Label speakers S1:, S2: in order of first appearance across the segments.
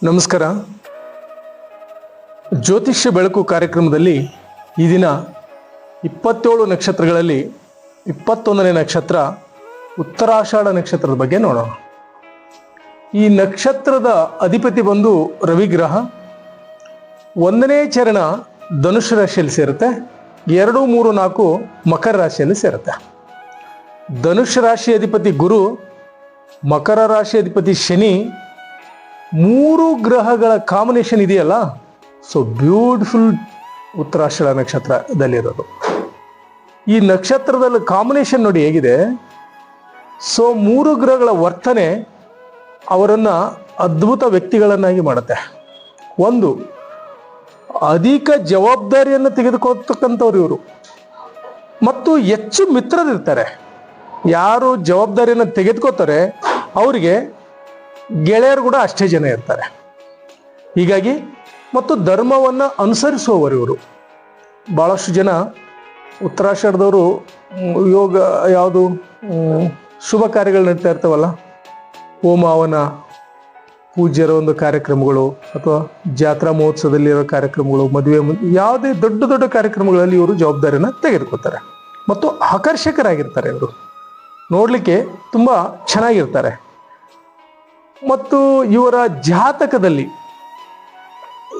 S1: ನಮಸ್ಕಾರ. ಜ್ಯೋತಿಷ್ಯ ಬೆಳಕು ಕಾರ್ಯಕ್ರಮದಲ್ಲಿ ಈ ದಿನ 27 ನಕ್ಷತ್ರಗಳಲ್ಲಿ 21ನೇ ನಕ್ಷತ್ರ ಉತ್ತರಾಷಾಢ ನಕ್ಷತ್ರದ ಬಗ್ಗೆ ನೋಡೋಣ. ಈ ನಕ್ಷತ್ರದ ಅಧಿಪತಿ ಬಂದು ರವಿಗ್ರಹ. 1ನೇ ಚರಣ ಧನುಷ್ ರಾಶಿಯಲ್ಲಿ ಸೇರುತ್ತೆ. 2, 3, 4 ಮಕರ ರಾಶಿಯಲ್ಲಿ ಸೇರುತ್ತೆ. ಧನುಷ್ ರಾಶಿ ಅಧಿಪತಿ ಗುರು, ಮಕರ ರಾಶಿ ಅಧಿಪತಿ ಶನಿ, 3 ಗ್ರಹಗಳ ಕಾಂಬಿನೇಷನ್ ಇದೆಯಲ್ಲ, ಸೊ ಬ್ಯೂಟಿಫುಲ್ ಉತ್ತರಾಷಾಢ ನಕ್ಷತ್ರದಲ್ಲಿರೋದು. ಈ ನಕ್ಷತ್ರದಲ್ಲಿ ಕಾಂಬಿನೇಷನ್ ನೋಡಿ ಹೇಗಿದೆ. ಸೊ 3 ಗ್ರಹಗಳ ವರ್ತನೆ ಅವರನ್ನು ಅದ್ಭುತ ವ್ಯಕ್ತಿಗಳನ್ನಾಗಿ ಮಾಡುತ್ತೆ. ಒಂದು, ಅಧಿಕ ಜವಾಬ್ದಾರಿಯನ್ನು ತೆಗೆದುಕೊಳ್ತಕ್ಕಂಥವ್ರು ಇವರು, ಮತ್ತು ಹೆಚ್ಚು ಮಿತ್ರರಿರ್ತಾರೆ. ಯಾರು ಜವಾಬ್ದಾರಿಯನ್ನು ತೆಗೆದುಕೋತಾರೆ ಅವರಿಗೆ ಗೆಳೆಯರು ಕೂಡ ಅಷ್ಟೇ ಜನ ಇರ್ತಾರೆ. ಹೀಗಾಗಿ ಮತ್ತು ಧರ್ಮವನ್ನು ಅನುಸರಿಸುವವರು ಇವರು. ಭಾಳಷ್ಟು ಜನ ಉತ್ತರಾಷಾಢದವರು ಯೋಗ ಯಾವುದು ಶುಭ ಕಾರ್ಯಗಳು ನಡೀತಾ ಇರ್ತಾವಲ್ಲ, ಹೋಮ ಹವನ ಪೂಜ್ಯರ ಒಂದು ಕಾರ್ಯಕ್ರಮಗಳು ಅಥವಾ ಜಾತ್ರಾ ಮಹೋತ್ಸವದಲ್ಲಿರೋ ಕಾರ್ಯಕ್ರಮಗಳು, ಮದುವೆ, ಯಾವುದೇ ದೊಡ್ಡ ದೊಡ್ಡ ಕಾರ್ಯಕ್ರಮಗಳಲ್ಲಿ ಇವರು ಜವಾಬ್ದಾರಿಯನ್ನು ತೆಗೆದುಕೊತಾರೆ ಮತ್ತು ಆಕರ್ಷಕರಾಗಿರ್ತಾರೆ. ಇವರು ನೋಡಲಿಕ್ಕೆ ತುಂಬ ಚೆನ್ನಾಗಿರ್ತಾರೆ. ಮತ್ತು ಇವರ ಜಾತಕದಲ್ಲಿ,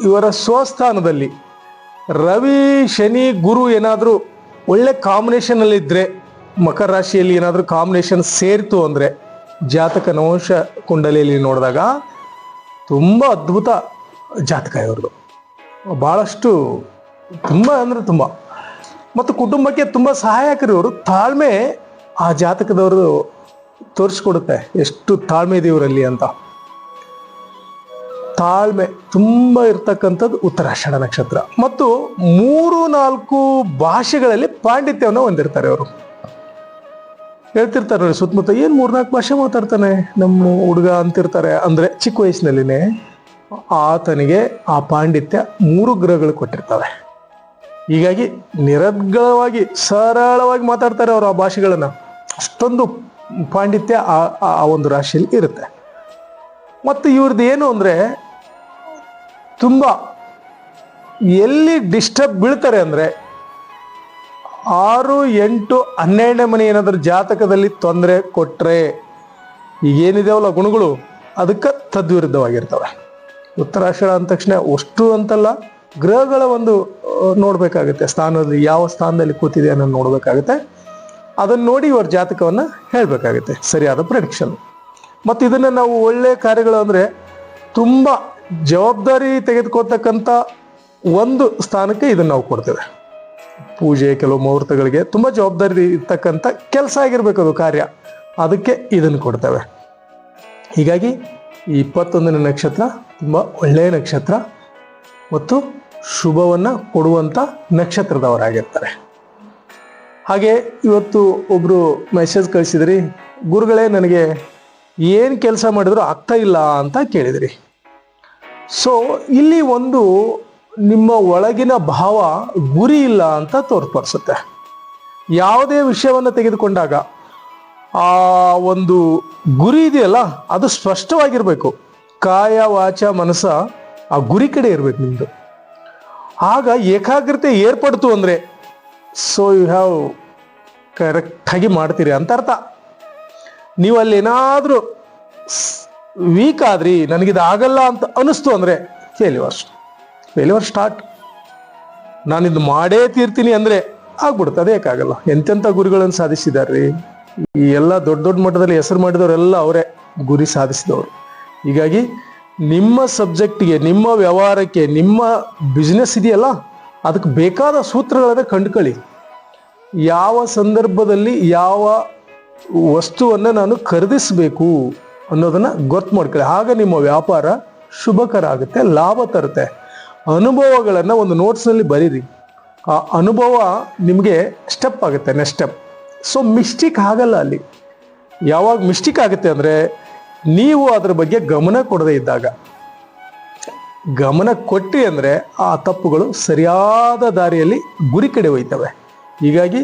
S1: ಇವರ ಸ್ವಸ್ಥಾನದಲ್ಲಿ ರವಿ, ಶನಿ, ಗುರು ಏನಾದರೂ ಒಳ್ಳೆ ಕಾಂಬಿನೇಷನಲ್ಲಿದ್ದರೆ, ಮಕರ ರಾಶಿಯಲ್ಲಿ ಏನಾದರೂ ಕಾಂಬಿನೇಷನ್ ಸೇರಿತು ಅಂದರೆ, ಜಾತಕ ನವಂಶ ಕುಂಡಲಿಯಲ್ಲಿ ನೋಡಿದಾಗ ತುಂಬ ಅದ್ಭುತ ಜಾತಕ ಇವ್ರದ್ದು. ಭಾಳಷ್ಟು ತುಂಬ ಅಂದರೆ ತುಂಬ, ಮತ್ತು ಕುಟುಂಬಕ್ಕೆ ತುಂಬ ಸಹಾಯಕರು ಇವರು. ತಾಳ್ಮೆ ಆ ಜಾತಕದವರು ತೋರಿಸ್ಕೊಡುತ್ತೆ ಎಷ್ಟು ತಾಳ್ಮೆ ಇದೆ ಇವರಲ್ಲಿ ಅಂತ. ತಾಳ್ಮೆ ತುಂಬ ಇರ್ತಕ್ಕಂಥದ್ದು ಉತ್ತರಾಷಾಢ ನಕ್ಷತ್ರ. ಮತ್ತು 3-4 ಭಾಷೆಗಳಲ್ಲಿ ಪಾಂಡಿತ್ಯವನ್ನು ಹೊಂದಿರ್ತಾರೆ ಅವರು. ಹೇಳ್ತಿರ್ತಾರೆ ನೋಡಿ ಸುತ್ತಮುತ್ತ, ಏನು 3-4 ಭಾಷೆ ಮಾತಾಡ್ತಾನೆ ನಮ್ಮ ಹುಡುಗ ಅಂತಿರ್ತಾರೆ. ಅಂದರೆ ಚಿಕ್ಕ ವಯಸ್ಸಿನಲ್ಲಿನೇ ಆತನಿಗೆ ಆ ಪಾಂಡಿತ್ಯ 3 ಗ್ರಹಗಳು ಕೊಟ್ಟಿರ್ತವೆ. ಹೀಗಾಗಿ ನಿರರ್ಗಳವಾಗಿ ಸರಳವಾಗಿ ಮಾತಾಡ್ತಾರೆ ಅವರು ಆ ಭಾಷೆಗಳನ್ನು. ಅಷ್ಟೊಂದು ಪಾಂಡಿತ್ಯ ಆ ಒಂದು ರಾಶಿಯಲ್ಲಿ ಇರುತ್ತೆ. ಮತ್ತು ಇವ್ರದ್ದು ಏನು ಅಂದರೆ, ತುಂಬ ಎಲ್ಲಿ ಡಿಸ್ಟರ್ಬ್ ಬೀಳ್ತಾರೆ ಅಂದರೆ 6, 8, 12ನೇ ಮನೆ ಏನಾದರೂ ಜಾತಕದಲ್ಲಿ ತೊಂದರೆ ಕೊಟ್ಟರೆ, ಈಗೇನಿದೆವಲ್ಲ ಗುಣಗಳು, ಅದಕ್ಕೆ ತದ್ವಿರುದ್ಧವಾಗಿರ್ತವೆ. ಉತ್ತರಾಷಾಢ ಅಂದ ತಕ್ಷಣ ಅಷ್ಟು ಅಂತಲ್ಲ, ಗ್ರಹಗಳ ಒಂದು ನೋಡಬೇಕಾಗುತ್ತೆ. ಸ್ಥಾನದಲ್ಲಿ ಯಾವ ಸ್ಥಾನದಲ್ಲಿ ಕೂತಿದೆ ಅನ್ನೋದು ನೋಡಬೇಕಾಗುತ್ತೆ. ಅದನ್ನು ನೋಡಿ ಇವ್ರ ಜಾತಕವನ್ನು ಹೇಳಬೇಕಾಗುತ್ತೆ, ಸರಿಯಾದ ಪ್ರೆಡಿಕ್ಷನ್. ಮತ್ತು ಇದನ್ನು ನಾವು ಒಳ್ಳೆಯ ಕಾರ್ಯಗಳು ಅಂದರೆ ತುಂಬ ಜವಾಬ್ದಾರಿ ತೆಗೆದುಕೊಳ್ತಕ್ಕಂಥ ಒಂದು ಸ್ಥಾನಕ್ಕೆ ಇದನ್ನು ನಾವು ಕೊಡ್ತೇವೆ. ಪೂಜೆ, ಕೆಲವು ಮುಹೂರ್ತಗಳಿಗೆ ತುಂಬ ಜವಾಬ್ದಾರಿ ಇರ್ತಕ್ಕಂಥ ಕೆಲಸ ಆಗಿರ್ಬೇಕು ಅದು ಕಾರ್ಯ, ಅದಕ್ಕೆ ಇದನ್ನು ಕೊಡ್ತೇವೆ. ಹೀಗಾಗಿ ಈ 21ನೇ ನಕ್ಷತ್ರ ತುಂಬ ಒಳ್ಳೆಯ ನಕ್ಷತ್ರ ಮತ್ತು ಶುಭವನ್ನು ಕೊಡುವಂಥ ನಕ್ಷತ್ರದವರಾಗಿರ್ತಾರೆ. ಹಾಗೆ ಇವತ್ತು ಒಬ್ಬರು ಮೆಸೇಜ್ ಕಳಿಸಿದ್ರಿ, ಗುರುಗಳೇ ನನಗೆ ಏನು ಕೆಲಸ ಮಾಡಿದ್ರು ಆಗ್ತಾ ಇಲ್ಲ ಅಂತ ಕೇಳಿದ್ರಿ. ಸೊ ಇಲ್ಲಿ ಒಂದು ನಿಮ್ಮ ಒಳಗಿನ ಭಾವ ಗುರಿ ಇಲ್ಲ ಅಂತ ತೋರ್ಪಡಿಸುತ್ತೆ. ಯಾವುದೇ ವಿಷಯವನ್ನು ತೆಗೆದುಕೊಂಡಾಗ ಆ ಒಂದು ಗುರಿ ಇದೆಯಲ್ಲ, ಅದು ಸ್ಪಷ್ಟವಾಗಿರಬೇಕು. ಕಾಯ, ವಾಚ, ಮನಸ್ಸ ಆ ಗುರಿ ಕಡೆ ಇರಬೇಕು ನಿಮ್ಮದು. ಆಗ ಏಕಾಗ್ರತೆ ಏರ್ಪಡ್ತು ಅಂದರೆ, ಸೊ ಯು ಹ್ಯಾವ್ ಕರೆಕ್ಟಾಗಿ ಮಾಡ್ತೀರಿ ಅಂತ ಅರ್ಥ. ನೀವು ಅಲ್ಲಿ ಏನಾದರೂ ವೀಕ್ ಆದ್ರಿ, ನನಗಿದು ಆಗಲ್ಲ ಅಂತ ಅನಿಸ್ತು ಅಂದರೆ ಫೇಲ್ಯೂರ್ ಸ್ಟಾರ್ಟ್. ನಾನಿದು ಮಾಡೇ ತೀರ್ತೀನಿ ಅಂದರೆ ಆಗ್ಬಿಡುತ್ತೆ. ಅದೇಕಾಗಲ್ಲ. ಎಂತೆಂಥ ಗುರಿಗಳನ್ನು ಸಾಧಿಸಿದಾರ್ರಿ. ಈ ಎಲ್ಲ ದೊಡ್ಡ ದೊಡ್ಡ ಮಟ್ಟದಲ್ಲಿ ಹೆಸರು ಮಾಡಿದವರೆಲ್ಲ ಅವರೇ ಗುರಿ ಸಾಧಿಸಿದವರು. ಹೀಗಾಗಿ ನಿಮ್ಮ ಸಬ್ಜೆಕ್ಟಿಗೆ, ನಿಮ್ಮ ವ್ಯವಹಾರಕ್ಕೆ, ನಿಮ್ಮ ಬಿಸ್ನೆಸ್ ಇದೆಯಲ್ಲ, ಅದಕ್ಕೆ ಬೇಕಾದ ಸೂತ್ರಗಳನ್ನ ಕಂಡುಕೊಳ್ಳಿ. ಯಾವ ಸಂದರ್ಭದಲ್ಲಿ ಯಾವ ವಸ್ತುವನ್ನು ನಾನು ಖರೀದಿಸಬೇಕು ಅನ್ನೋದನ್ನು ಗೊತ್ತು ಮಾಡ್ಕೊಳ್ಳಿ. ಆಗ ನಿಮ್ಮ ವ್ಯಾಪಾರ ಶುಭಕರ ಆಗುತ್ತೆ, ಲಾಭ ತರುತ್ತೆ. ಅನುಭವಗಳನ್ನು ಒಂದು ನೋಟ್ಸ್ನಲ್ಲಿ ಬರೀರಿ. ಆ ಅನುಭವ ನಿಮಗೆ ಸ್ಟೆಪ್ ಆಗುತ್ತೆ, ನೆಕ್ಸ್ಟ್ ಸ್ಟೆಪ್. ಸೊ ಮಿಸ್ಟೇಕ್ ಆಗಲ್ಲ ಅಲ್ಲಿ. ಯಾವಾಗ ಮಿಸ್ಟೇಕ್ ಆಗುತ್ತೆ ಅಂದರೆ, ನೀವು ಅದರ ಬಗ್ಗೆ ಗಮನ ಕೊಡದೇ ಇದ್ದಾಗ. ಗಮನ ಕೊಟ್ಟಿ ಅಂದರೆ ಆ ತಪ್ಪುಗಳು ಸರಿಯಾದ ದಾರಿಯಲ್ಲಿ ಗುರಿ ಕಡೆ ಒಯ್ತವೆ. ಹೀಗಾಗಿ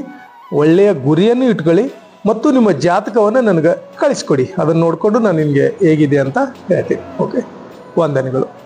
S1: ಒಳ್ಳೆಯ ಗುರಿಯನ್ನು ಇಟ್ಕೊಳ್ಳಿ ಮತ್ತು ನಿಮ್ಮ ಜಾತಕವನ್ನು ನನಗೆ ಕಳಿಸ್ಕೊಡಿ. ಅದನ್ನು ನೋಡಿಕೊಂಡು ನಾನು ನಿಮಗೆ ಹೇಗಿದೆ ಅಂತ ಹೇಳ್ತೀನಿ. ಓಕೆ. ವಂದನೆಗಳು.